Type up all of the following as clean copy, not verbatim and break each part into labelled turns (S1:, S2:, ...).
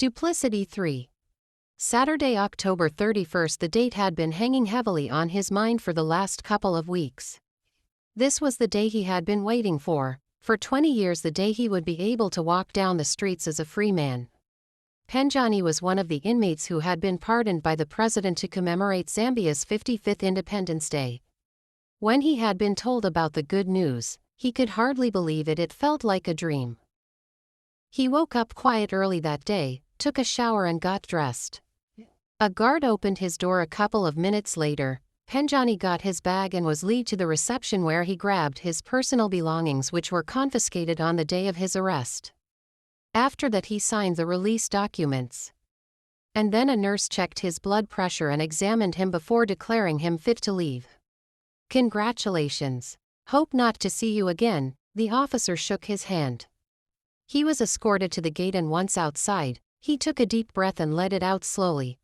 S1: Duplicity 3. Saturday, October 31st. The date had been hanging heavily on his mind for the last couple of weeks. This was the day he had been waiting for 20 years, the day he would be able to walk down the streets as a free man. Panjani was one of the inmates who had been pardoned by the president to commemorate Zambia's 55th Independence Day. When he had been told about the good news, he could hardly believe it. It felt like a dream. He woke up quite early that day, took a shower and got dressed. A guard opened his door a couple of minutes later. Panjani got his bag and was led to the reception where he grabbed his personal belongings, which were confiscated on the day of his arrest. After that he signed the release documents. And then a nurse checked his blood pressure and examined him before declaring him fit to leave. "Congratulations. Hope not to see you again." The officer shook his hand. He was escorted to the gate, and once outside, he took a deep breath and let it out slowly.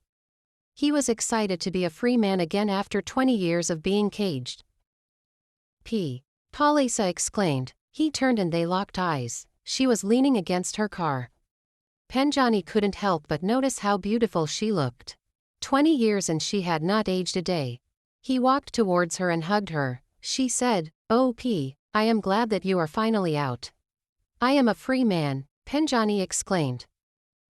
S1: He was excited to be a free man again after 20 years of being caged. Palisa exclaimed. He turned and they locked eyes. She was leaning against her car. Panjani couldn't help but notice how beautiful she looked. 20 years and she had not aged a day. He walked towards her and hugged her. She said, "Oh P, I am glad that you are finally out." "I am a free man," Panjani exclaimed.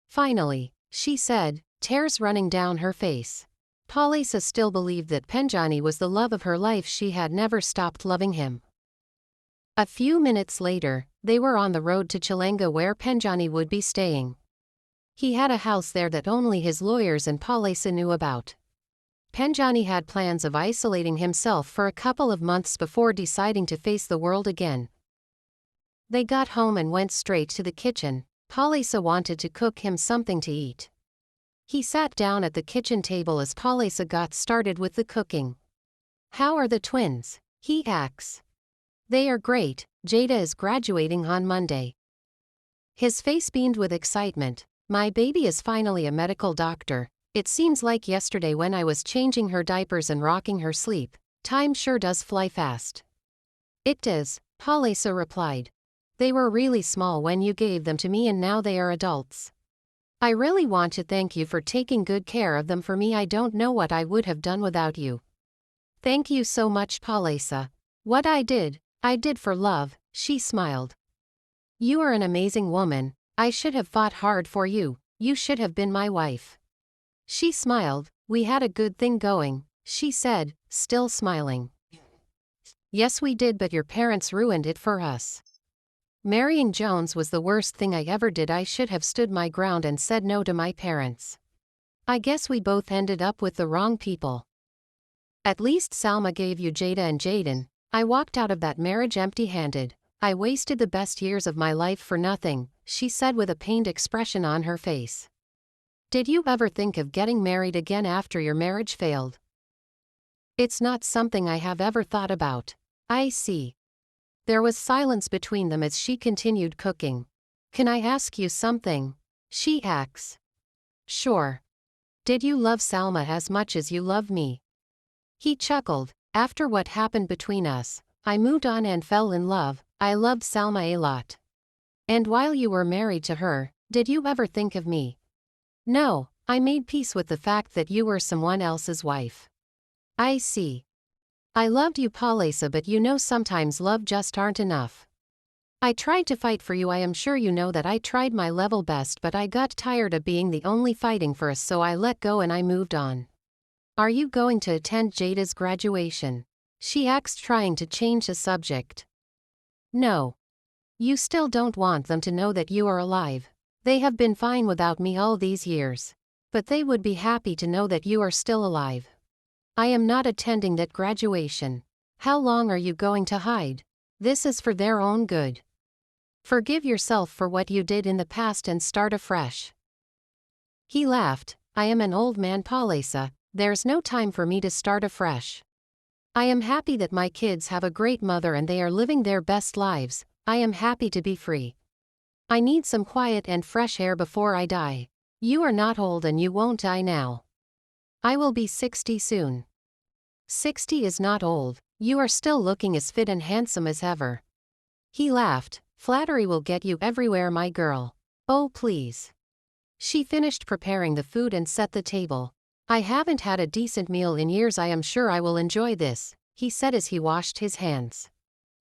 S1: "Finally," she said, tears running down her face. Palisa still believed that Panjani was the love of her life. She had never stopped loving him. A few minutes later, they were on the road to Chilenga where Panjani would be staying. He had a house there that only his lawyers and Palisa knew about. Panjani had plans of isolating himself for a couple of months before deciding to face the world again. They got home and went straight to the kitchen. Palisa wanted to cook him something to eat. He sat down at the kitchen table as Palisa got started with the cooking. "How are the twins?" he asked. "They are great. Jada is graduating on Monday." His face beamed with excitement. "My baby is finally a medical doctor. It seems like yesterday when I was changing her diapers and rocking her sleep. Time sure does fly fast." "It does," Palisa replied. "They were really small when you gave them to me and now they are adults. I really want to thank you for taking good care of them for me. I don't know what I would have done without you." "Thank you so much, Palisa. What I did for love," she smiled. "You are an amazing woman. I should have fought hard for you. You should have been my wife." She smiled. "We had a good thing going," she said, still smiling. "Yes we did, but your parents ruined it for us. Marrying Jones was the worst thing I ever did. I should have stood my ground and said no to my parents. I guess we both ended up with the wrong people. At least Salma gave you Jada and Jaden. I walked out of that marriage empty-handed. I wasted the best years of my life for nothing," she said with a pained expression on her face. "Did you ever think of getting married again after your marriage failed?" "It's not something I have ever thought about." "I see." There was silence between them as she continued cooking. "Can I ask you something?" she asked. "Sure. Did you love Salma as much as you love me?" He chuckled. "After what happened between us, I moved on and fell in love. I loved Salma a lot." "And while you were married to her, did you ever think of me?" "No, I made peace with the fact that you were someone else's wife." "I see. I loved you, Palisa, but you know sometimes love just aren't enough. I tried to fight for you. I am sure you know that I tried my level best, but I got tired of being the only fighting for us, so I let go and I moved on." "Are you going to attend Jada's graduation?" she asked, trying to change the subject. "No. You still don't want them to know that you are alive. They have been fine without me all these years. But they would be happy to know that you are still alive." "I am not attending that graduation." "How long are you going to hide?" "This is for their own good. Forgive yourself for what you did in the past and start afresh." He laughed. "I am an old man, Palisa. There's no time for me to start afresh. I am happy that my kids have a great mother and they are living their best lives. I am happy to be free. I need some quiet and fresh air before I die. You are not old and you won't die now. I will be 60 soon." "60 is not old. You are still looking as fit and handsome as ever." He laughed. "Flattery will get you everywhere, my girl. Oh please." She finished preparing the food and set the table. I haven't had a decent meal in years. I am sure I will enjoy this, he said as he washed his hands.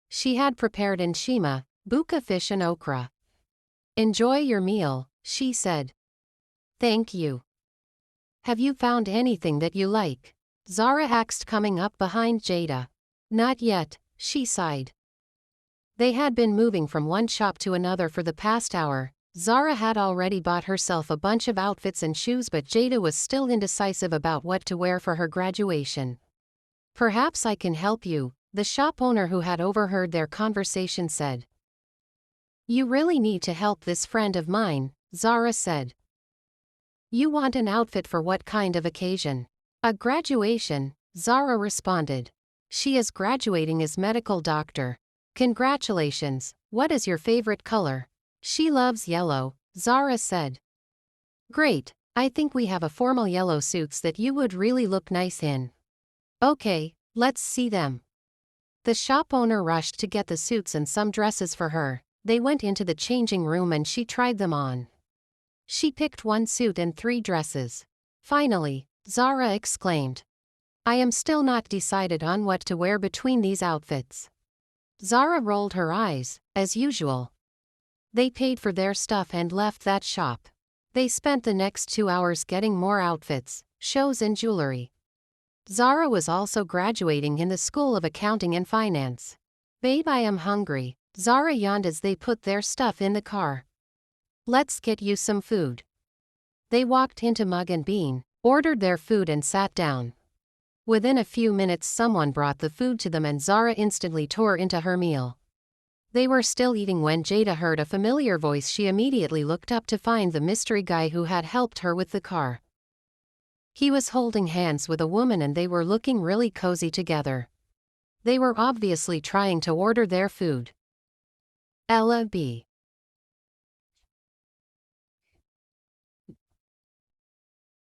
S1: She had prepared enshima, buka fish and okra. Enjoy your meal, she said. Thank you. Have you found anything that you like? Zara asked, coming up behind Jada. Not yet, she sighed. They had been moving from one shop to another for the past hour. Zara had already bought herself a bunch of outfits and shoes, but Jada was still indecisive about what to wear for her graduation. Perhaps I can help you, the shop owner who had overheard their conversation said. You really need to help this friend of mine, Zara said. You want an outfit for what kind of occasion? A graduation, Zara responded. She is graduating as medical doctor. Congratulations, what is your favorite color? She loves yellow, Zara said. Great, I think we have a formal yellow suits that you would really look nice in. Okay, let's see them. The shop owner rushed to get the suits and some dresses for her. They went into the changing room and she tried them on. She picked one suit and 3 dresses. Finally, Zara exclaimed. I am still not decided on what to wear between these outfits. Zara rolled her eyes, as usual. They paid for their stuff and left that shop. They spent the next 2 hours getting more outfits, shows and jewelry. Zara was also graduating in the School of Accounting and Finance. Babe, I am hungry, Zara yawned as they put their stuff in the car. Let's get you some food. They walked into Mug and Bean, ordered their food and sat down. Within a few minutes someone brought the food to them and Zara instantly tore into her meal. They were still eating when Jada heard a familiar voice. She immediately looked up to find the mystery guy who had helped her with the car. He was holding hands with a woman and they were looking really cozy together. They were obviously trying to order their food. Ella B.